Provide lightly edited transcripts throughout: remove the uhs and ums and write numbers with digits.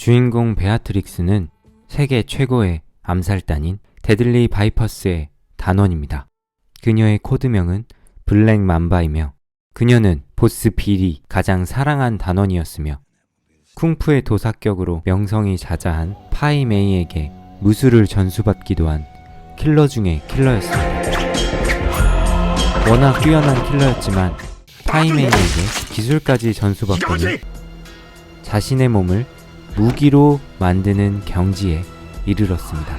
주인공 베아트릭스는 세계 최고의 암살단인 데들리 바이퍼스의 단원입니다. 그녀의 코드명은 블랙 맘바이며 그녀는 보스 빌이 가장 사랑한 단원이었으며 쿵푸의 도사격으로 명성이 자자한 파이 메이에게 무술을 전수받기도 한 킬러 중의 킬러였습니다. 워낙 뛰어난 킬러였지만 파이 메이에게 기술까지 전수받고는 자신의 몸을 무기로 만드는 경지에 이르렀습니다.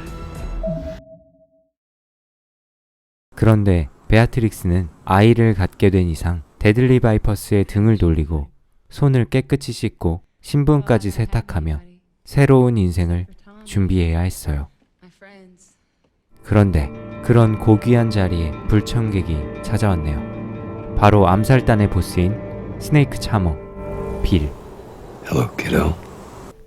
그런데 베아트릭스는 아이를 갖게 된 이상 데들리 바이퍼스의 등을 돌리고 손을 깨끗이 씻고 신분까지 세탁하며 새로운 인생을 준비해야 했어요. 그런데 그런 고귀한 자리에 불청객이 찾아왔네요. 바로 암살단의 보스인 스네이크 차머 빌. Hello, kiddo.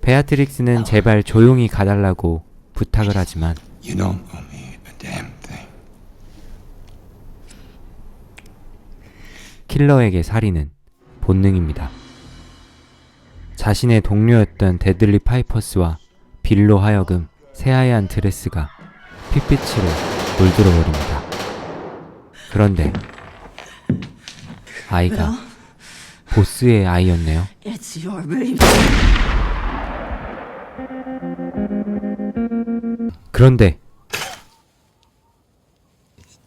베아트릭스는 제발 조용히 가달라고 부탁을 하지만 You don't owe me a damn thing. 킬러에게 살인은 본능입니다. 자신의 동료였던 데들리 파이퍼스와 빌로 하여금 새하얀 드레스가 핏빛으로 물들어버립니다. 그런데 아이가 보스의 아이였네요. It's your baby. 그런데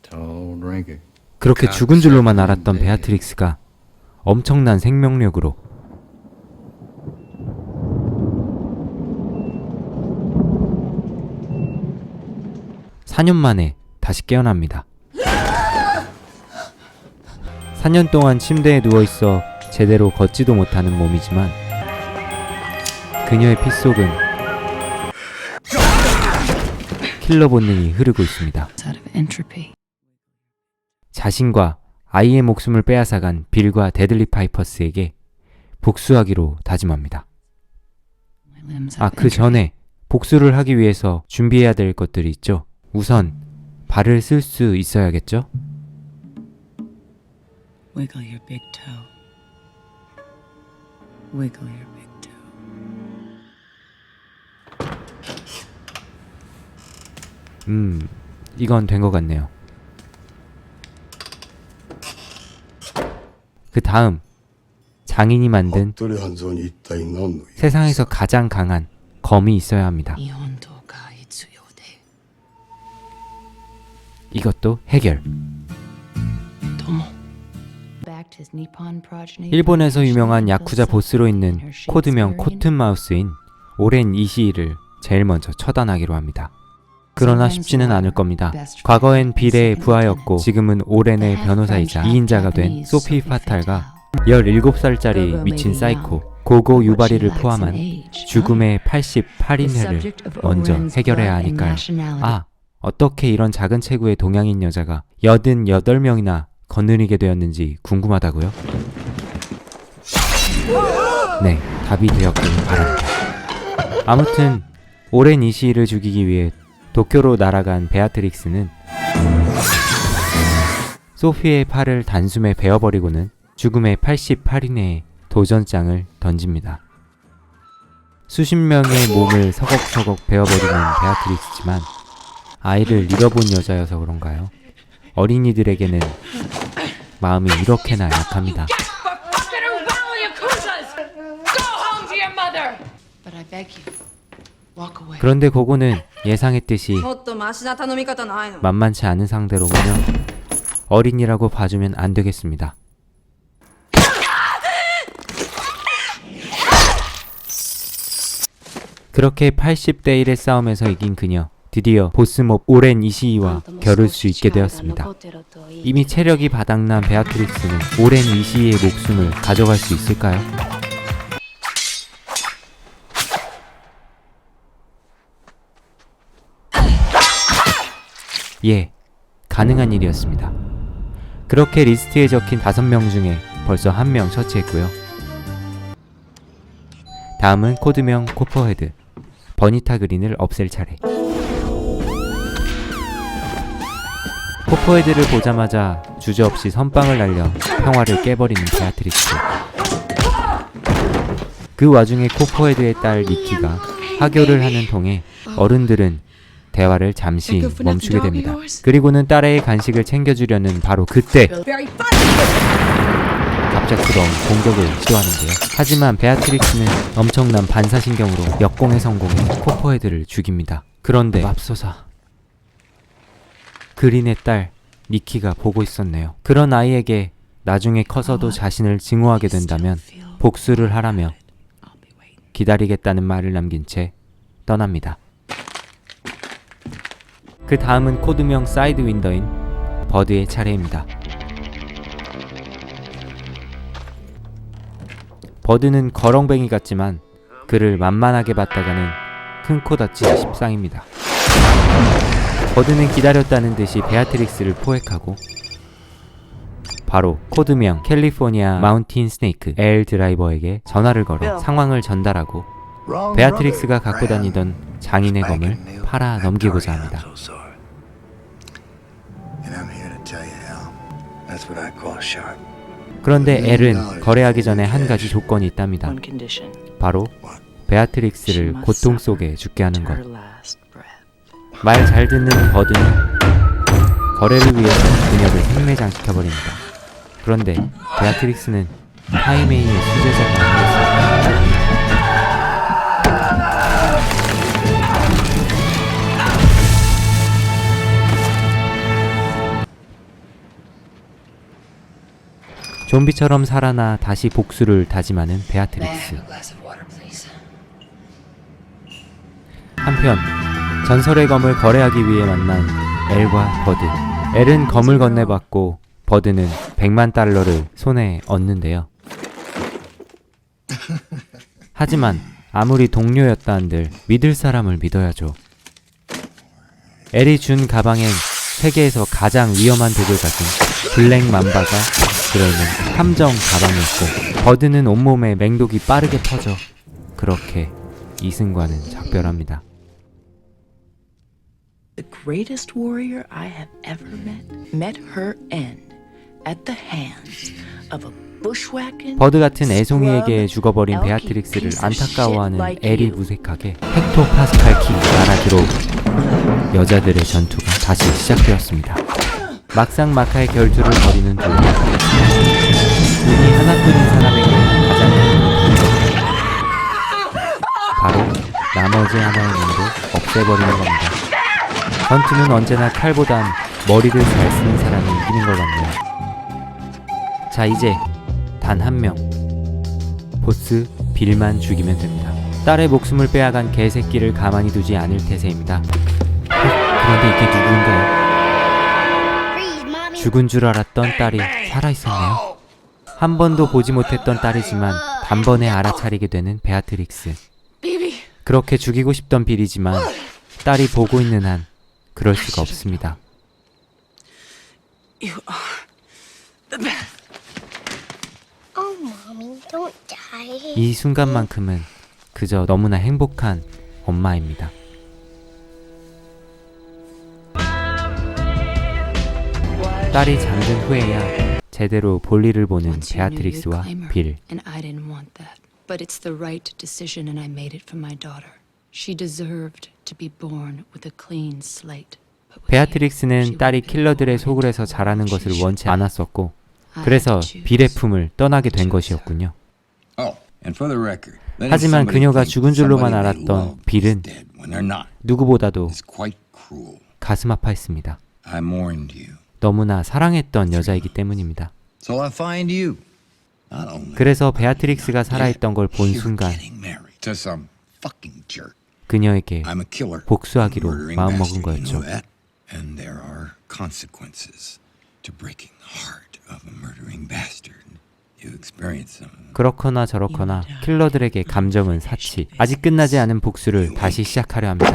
Tall drinker. 그렇게 죽은 줄로만 알았던 베아트릭스가 엄청난 생명력으로 (4) 년 만에 다시 깨어납니다. 4년 동안 침대에 누워있어 제대로 걷지도 못하는 몸이지만 그녀의 피 속은 킬러 본능이 흐르고 있습니다. Out of entropy. 자신과 아이의 목숨을 빼앗아간 빌과 데들리 파이퍼스에게 복수하기로 다짐합니다. My limbs 아, have 그 전에 복수를 하기 위해서 준비해야 될 것들이 있죠. 우선 발을 쓸 수 있어야겠죠. Wiggle your big toe. Wiggle your big toe. 이건 된 것 같네요. 그 다음 장인이 만든 服部半蔵に一体何の用？ 세상에서 가장 강한 검이 있어야 합니다. 日本刀が必要で。 이것도 해결. 友。Backed his Nippon progeny. 일본에서 유명한 야쿠자 보스로 있는 코드명 코튼마우스인 오렌 이시이를 제일 먼저 처단하기로 합니다. 그러나 쉽지는 않을 겁니다. 과거엔 빌의 부하였고 지금은 오렌의 변호사이자 2인자가 된 소피 파탈과 17살짜리 미친 사이코 고고 유바리를 포함한 죽음의 88인회를 먼저 해결해야 하니까요. 아, 어떻게 이런 작은 체구의 동양인 여자가 88명이나 거느리게 되었는지 궁금하다고요? 네, 답이 되었길 바랍니다. 아무튼 오렌 이시이를 죽이기 위해 도쿄로 날아간 베아트릭스는 소피의 팔을 단숨에 베어버리고는 죽음의 88인의 도전장을 던집니다. 수십 명의 몸을 서걱서걱 베어버리는 베아트릭스지만 아이를 잃어본 여자여서 그런가요? 어린이들에게는 마음이 이렇게나 약합니다. But I beg you, walk away. 그런데 고고는 예상했듯이 もっとマシな頼み方ないの？ 만만치 않은 상대로군요. 어린이라고 봐주면 안 되겠습니다. 그렇게 80대 1의 싸움에서 이긴 그녀, 드디어 보스몹 오렌 이시이와 겨룰 수 있게 되었습니다. 이미 체력이 바닥난 베아트릭스는 오렌 이시이의 목숨을 가져갈 수 있을까요? 예, 가능한 일이었습니다. 그렇게 리스트에 적힌 5명 중에 벌써 1명 처치했고요. 다음은 코드명 코퍼헤드, 버니타 그린을 없앨 차례. 코퍼헤드를 보자마자 주저없이 선빵을 날려 평화를 깨버리는 베아트릭스. 그 와중에 코퍼헤드의 딸 니키가 하교를 하는 통에 어른들은 대화를 잠시 멈추게 됩니다. 그리고는 딸의 간식을 챙겨주려는 바로 그때 갑작스러운 공격을 시도하는데요. 하지만 베아트릭스는 엄청난 반사신경으로 역공에 성공해 코퍼헤드를 죽입니다. 그런데 맙소사, 그린의 딸 니키가 보고 있었네요. 그런 아이에게 나중에 커서도 자신을 증오하게 된다면 복수를 하라며 기다리겠다는 말을 남긴 채 떠납니다. 그 다음은 코드명 사이드 윈더인 버드의 차례입니다. 버드는 거렁뱅이 같지만 그를 만만하게 봤다가는 큰 코 다친 십상입니다. 버드는 기다렸다는 듯이 베아트릭스를 포획하고 바로 코드명 캘리포니아 마운틴 스네이크 엘 드라이버에게 전화를 걸어 상황을 전달하고 베아트릭스가 갖고 다니던 장인의 검을 팔아 넘기고자 합니다. 그런데 엘은 거래하기 전에 한 가지 조건이 있답니다. 바로 베아트릭스를 고통 속에 죽게 하는 것. 말 잘 듣는 버드는 거래를 위해서 그녀를 생매장시켜버립니다. 그런데 베아트릭스는 파이메이의 수제자가 아니었습니다. 좀비처럼 살아나 다시 복수를 다짐하는 베아트릭스. 한편 전설의 검을 거래하기 위해 만난 엘과 버드. 엘은 검을 건네받고 버드는 100만 달러를 손에 얻는데요. 하지만 아무리 동료였다 한들 믿을 사람을 믿어야죠. 엘이 준 가방엔 세계에서 가장 위험한 독을 가진 블랙 맘바가 들어있는 함정 가방이었고 버드는 온몸에 맹독이 빠르게 퍼져 그렇게 이승과는 작별합니다. The greatest warrior I have ever met her end at the hands of a bushwhacking. 버드 같은 애송이에게 죽어버린 베아트릭스를 안타까워하는 엘이 무색하게 헥토 파스칼 키 날아 들어오고 여자들의 전투가 다시 시작되었습니다. 막상 마카의 결투를 벌이는 둘. 눈이 하나뿐인 사람에게 가장 바로 나머지 하나의 눈도 없애버리는 겁니다. 전투는 언제나 칼보단 머리를 잘 쓰는 사람이 이기는 것 같네요. 자, 이제 단 한 명 보스 빌만 죽이면 됩니다. 딸의 목숨을 빼앗간 개새끼를 가만히 두지 않을 태세입니다. 그런데 이게 누구인가요? 죽은 줄 알았던 딸이 살아있었네요. 한 번도 보지 못했던 딸이지만 단번에 알아차리게 되는 베아트릭스. 그렇게 죽이고 싶던 빌이지만 딸이 보고 있는 한 그럴 수가 없습니다. 이 순간만큼은 그저 너무나 행복한 엄마입니다. 딸이 잠든 후에야 제대로 볼일을 보는 베아트릭스와 빌. And I didn't want that. But it's the right decision and I made it for my daughter. She deserved to be born with a clean slate. 베아트릭스는 딸이 킬러들의 소굴에서 자라는 것을 원치 않았었고 그래서 빌의 품을 떠나게 된 것이었군요. 하지만 그녀가 죽은 줄로만 알았던 빌은 누구보다도 가슴 아파했습니다. 너무나 사랑했던 여자이기 때문입니다. 그래서 베아트릭스가 살아있던 걸 본 순간 그녀에게 복수하기로 마음먹은 거였죠. 그렇거나 저렇거나 킬러들에게 감정은 사치. 아직 끝나지 않은 복수를 다시 시작하려 합니다.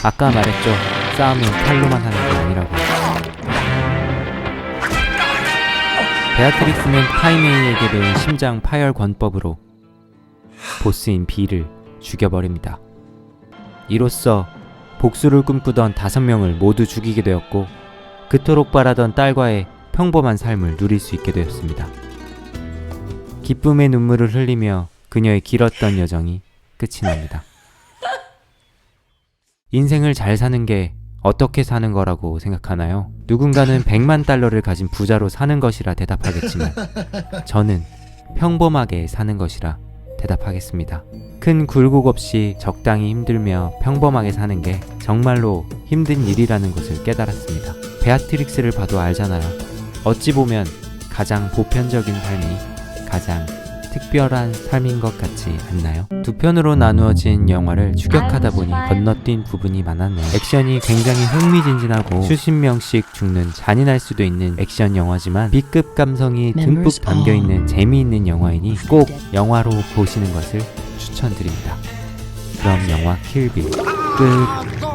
아까 말했죠. 싸움은 칼로만 하는 게 아니라고. 베아트릭스는 파이메이에게 배운 심장 파열 권법으로 보스인 빌을 죽여버립니다. 이로써 복수를 꿈꾸던 5명을 모두 죽이게 되었고 그토록 바라던 딸과의 평범한 삶을 누릴 수 있게 되었습니다. 기쁨의 눈물을 흘리며 그녀의 길었던 여정이 끝이 납니다. 인생을 잘 사는 게 어떻게 사는 거라고 생각하나요? 누군가는 100만 달러를 가진 부자로 사는 것이라 대답하겠지만 저는 평범하게 사는 것이라 대답하겠습니다. 큰 굴곡 없이 적당히 힘들며 평범하게 사는 게 정말로 힘든 일이라는 것을 깨달았습니다. 베아트릭스를 봐도 알잖아요. 어찌 보면 가장 보편적인 삶이 가장 특별한 삶인 것 같지 않나요? 두 편으로 나누어진 영화를 추격하다 보니 건너뛴 부분이 많았네요. 액션이 굉장히 흥미진진하고 수십 명씩 죽는 잔인할 수도 있는 액션 영화지만 B급 감성이 듬뿍 담겨있는 재미있는 영화이니 꼭 영화로 보시는 것을 추천드립니다. 그럼 영화 킬빌 끝.